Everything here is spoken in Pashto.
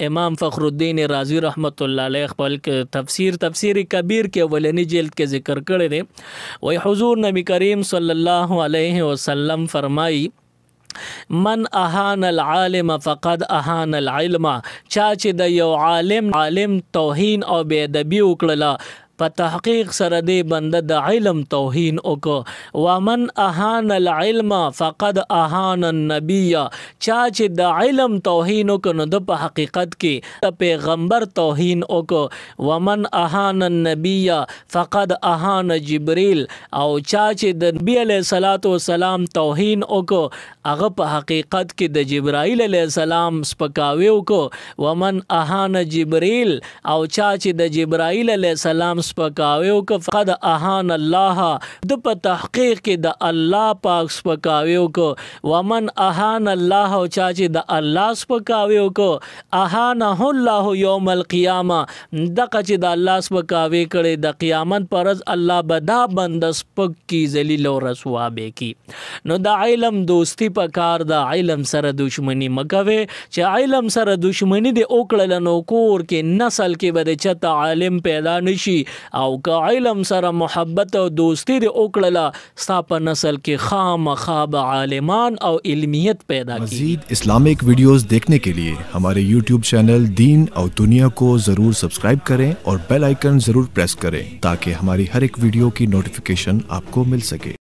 امام فخرالدین رازی رحمت الله علیه خپل تفسیر کبیر کې اولنی جلد کې ذکر کړی دی وای حضور نبی کریم صلی الله علیه وسلم فرمایي من اهان العالم فقد اهان العلم، چا چې د یو عالم توهین او بے ادبی وکړه په تحقیق سره دی بنده د علم توهین وکړه. ومن اهان العلم فقد اهان النبی، چا چې د علم توهین وکړه نو د په حقیقت کې د پیغمبر توهین وکړه. ومن اهان النبی فقد اهان جبريل، او چا چې د نبی علیه الصلاۃ والسلام توهین وکړه هغه په حقیقت کې د جبرائیل علیه السلام سپکاوی وکړه. ومن اهان جبريل، او چا چې د جبرائیل علیه السلام سپکاویو که فقد اهان الله، د په تحقیق کې د الله پاک سپکاویو که. ومن اهان الله، او چا چې د الله سپکاویو که اهانه الله یوم القیامه، دغه چې د الله سپکاوی کړي د قیامت پر ورځ الله به دا بنده سپک کی ذلیل او رسوا به کی. نو د علم دوستی په کار د علم سره دشمنی مکوي، چې علم سره دشمنی دی وکړل نو کور کې نسل کې به چته عالم پیدا نشي، او که علم سره محبت او دوستی دی وکړله ستا په نسل کې خامخا عالمان او علمیت پیدا کی. مزید اسلامک ویڈیوز دیکھنے کے لیے ہمارے یوٹیوب چینل دین اور دنیا کو ضرور سبسکرائب کریں اور بیل آئیکن ضرور پریس کریں تاکہ ہماری ہر ایک ویڈیو کی نوٹیفیکیشن آپ کو مل سکے.